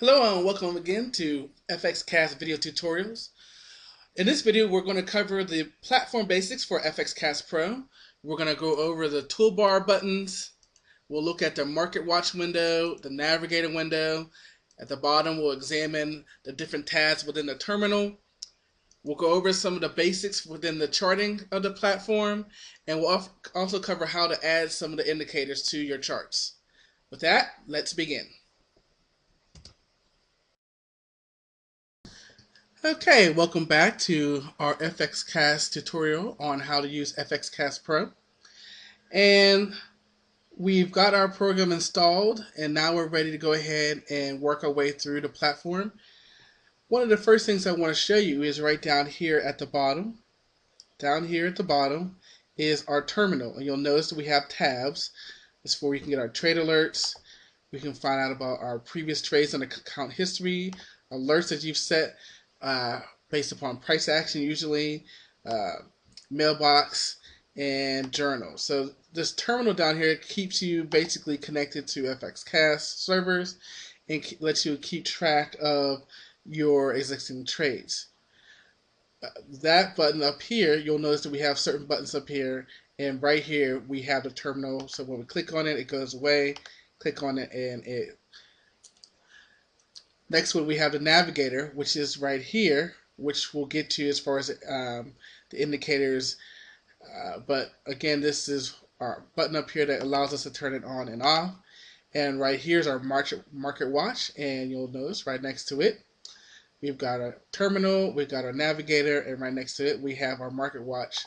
Hello and welcome again to FXcast video tutorials. In this video we're going to cover the platform basics for FXcast Pro. We're going to go over the toolbar buttons. We'll look at the market watch window, the navigator window. At the bottom we'll examine the different tabs within the terminal. We'll go over some of the basics within the charting of the platform, and we'll also cover how to add some of the indicators to your charts. With that, let's begin. Okay, welcome back to our FXcast tutorial on how to use FXcast Pro. And we've got our program installed, and now we're ready to go ahead and work our way through the platform. One of the first things I want to show you is right down here at the bottom. Down here at the bottom is our terminal, and you'll notice that we have tabs. This is where we can get our trade alerts. We can find out about our previous trades and account history, alerts that you've set based upon price action, usually mailbox and journal. So this terminal down here keeps you basically connected to FXcast servers and lets you keep track of your existing trades. That button up here, you'll notice that we have certain buttons up here, and right here we have the terminal. So when we click on it, it goes away. Click on it and it. Next one, we have the navigator, which is right here, which we'll get to as far as the indicators. But again, this is our button up here that allows us to turn it on and off. And right here is our market watch, and you'll notice right next to it, we've got our terminal, we've got our navigator, and right next to it, we have our market watch.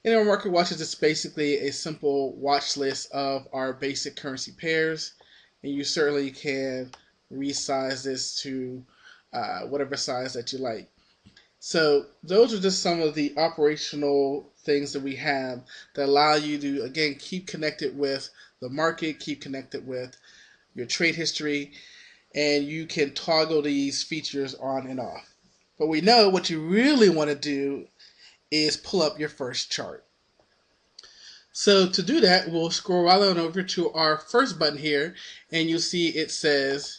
And our market watch is just basically a simple watch list of our basic currency pairs, and you certainly can resize this to whatever size that you like. So those are just some of the operational things that we have that allow you to, again, keep connected with the market, keep connected with your trade history, and you can toggle these features on and off. But we know what you really want to do is pull up your first chart. So to do that, we'll scroll right on over to our first button here, and you'll see it says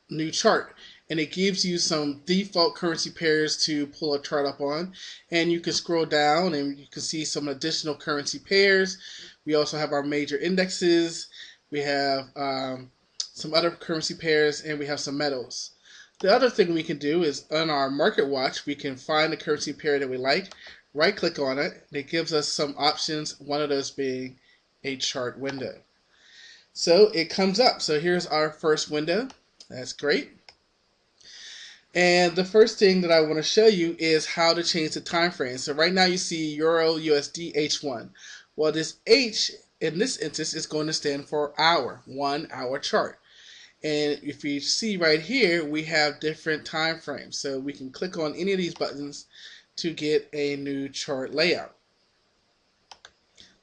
new chart, and it gives you some default currency pairs to pull a chart up on, and you can scroll down and you can see some additional currency pairs. We also have our major indexes, we have some other currency pairs, and we have some metals. The other thing we can do is on our market watch, we can find the currency pair that we like, right click on it, and it gives us some options, one of those being a chart window. So it comes up. So here's our first window. That's great. And the first thing that I want to show you is how to change the time frame. So right now you see Euro USD H1. Well, this H in this instance is going to stand for hour, 1 hour chart. And if you see right here, we have different time frames. So we can click on any of these buttons to get a new chart layout.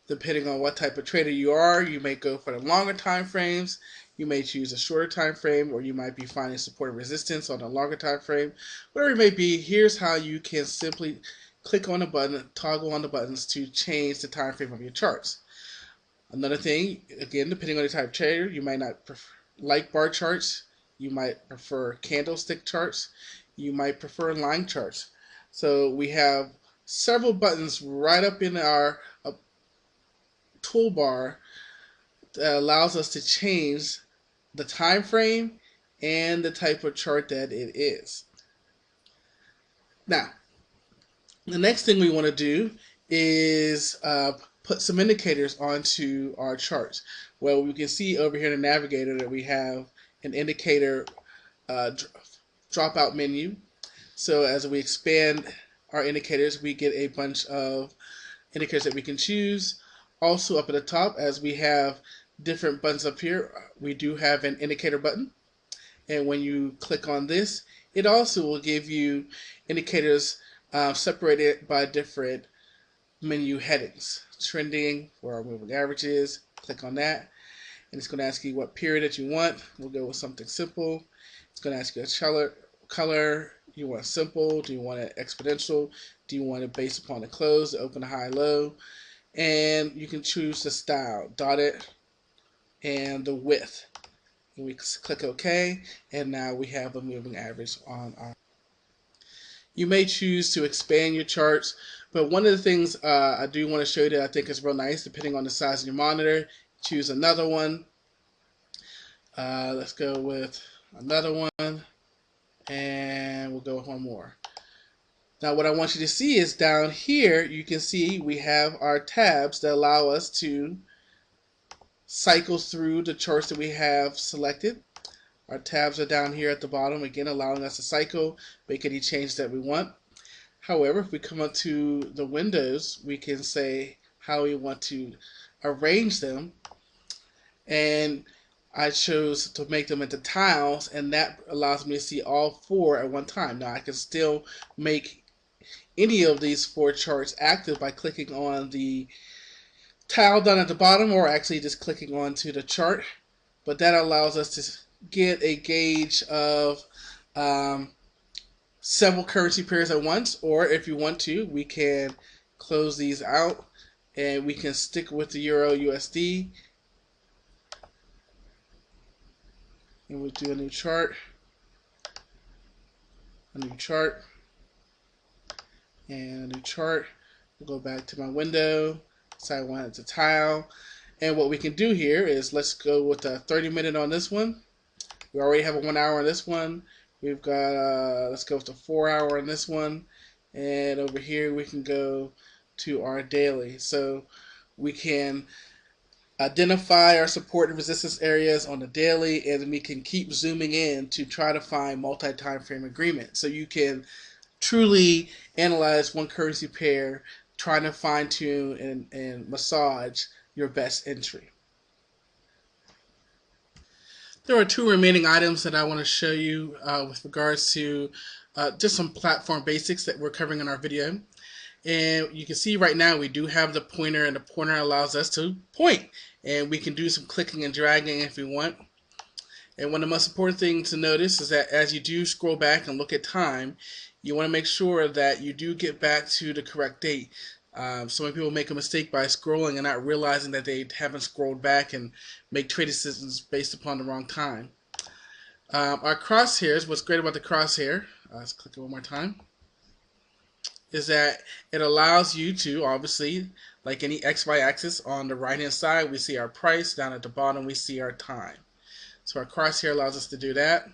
Depending on what type of trader you are, you may go for the longer time frames. You may choose a shorter time frame, or you might be finding support and resistance on a longer time frame. Whatever it may be, here's how you can simply click on the button, toggle on the buttons to change the time frame of your charts. Another thing, again, depending on the type of trader, you might not like bar charts. You might prefer candlestick charts. You might prefer line charts. So we have several buttons right up in our toolbar that allows us to change the time frame and the type of chart that it is. Now, the next thing we want to do is put some indicators onto our charts. Well, we can see over here in the navigator that we have an indicator dropout menu. So as we expand our indicators, we get a bunch of indicators that we can choose. Also up at the top, as we have different buttons up here, we do have an indicator button, and when you click on this, it also will give you indicators separated by different menu headings. Trending, where our moving average is, click on that, and it's going to ask you what period that you want. We'll go with something simple. It's going to ask you a color. Do you want it simple? Do you want it exponential? Do you want it based upon the close, the open, the high, low? And you can choose the style, dotted, and the width. And we click OK, and now we have a moving average on our. You may choose to expand your charts, but one of the things I do want to show you that I think is real nice, depending on the size of your monitor, choose another one. Let's go with another one, and we'll go with one more. Now what I want you to see is down here, you can see we have our tabs that allow us to cycle through the charts that we have selected. Our tabs are down here at the bottom, again allowing us to cycle, make any change that we want. However, if we come up to the windows, we can say how we want to arrange them. And I chose to make them into tiles, and that allows me to see all four at one time. Now I can still make any of these four charts active by clicking on the tile down at the bottom, or actually just clicking onto the chart. But that allows us to get a gauge of several currency pairs at once, or if you want to, we can close these out and we can stick with the Euro USD, and we'll do a new chart, and a new chart. We'll go back to my window, so I want it to tile, and what we can do here is let's go with a 30-minute on this one. We already have a 1 hour on this one. We've got, let's go with the 4 hour on this one. And over here we can go to our daily. So we can identify our support and resistance areas on the daily, and we can keep zooming in to try to find multi-time frame agreement. So you can truly analyze one currency pair, trying to fine tune and massage your best entry. There are two remaining items that I want to show you with regards to just some platform basics that we're covering in our video. And you can see right now we do have the pointer, and the pointer allows us to point. And we can do some clicking and dragging if we want. And one of the most important things to notice is that as you do scroll back and look at time, you want to make sure that you do get back to the correct date. So many people make a mistake by scrolling and not realizing that they haven't scrolled back and make trade decisions based upon the wrong time. Our crosshairs, what's great about the crosshair, let's click it one more time, is that it allows you to, obviously, like any XY axis, on the right hand side we see our price, down at the bottom we see our time. So our crosshair allows us to do that.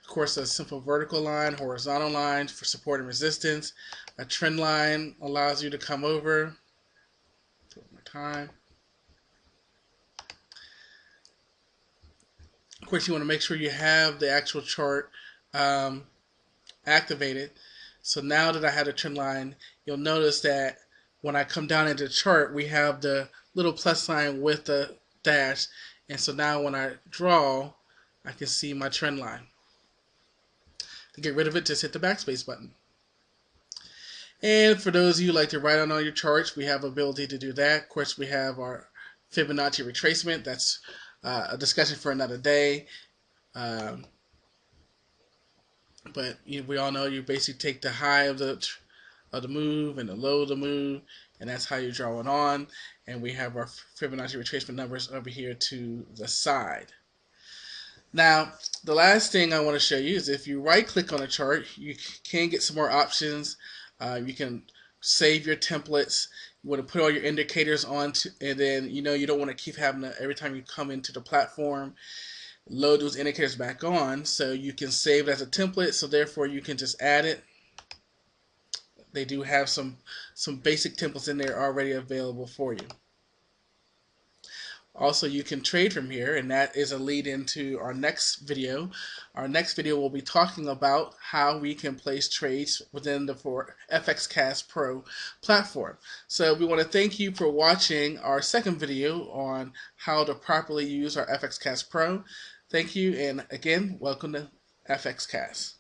Of course, a simple vertical line, horizontal line for support and resistance. A trend line allows you to come over. One more time. Of course, you want to make sure you have the actual chart activated. So now that I have a trend line, you'll notice that when I come down into the chart, we have the little plus sign with the dash. And so now when I draw, I can see my trend line. To get rid of it, just hit the backspace button. And for those of you who like to write on all your charts, we have the ability to do that. Of course, we have our Fibonacci retracement. That's a discussion for another day. But we all know you basically take the high of the move and the low of the move, and that's how you draw it on. And we have our Fibonacci retracement numbers over here to the side. Now, the last thing I want to show you is if you right-click on a chart, you can get some more options. You can save your templates. You want to put all your indicators on, and then you don't want to keep having to, every time you come into the platform, load those indicators back on. So you can save it as a template, so therefore you can just add it. They do have some basic templates in there already available for you. Also, you can trade from here, and that is a lead into our next video. Our next video will be talking about how we can place trades within the FXcast Pro platform. So we want to thank you for watching our second video on how to properly use our FXcast Pro. Thank you, and again, welcome to FXcast.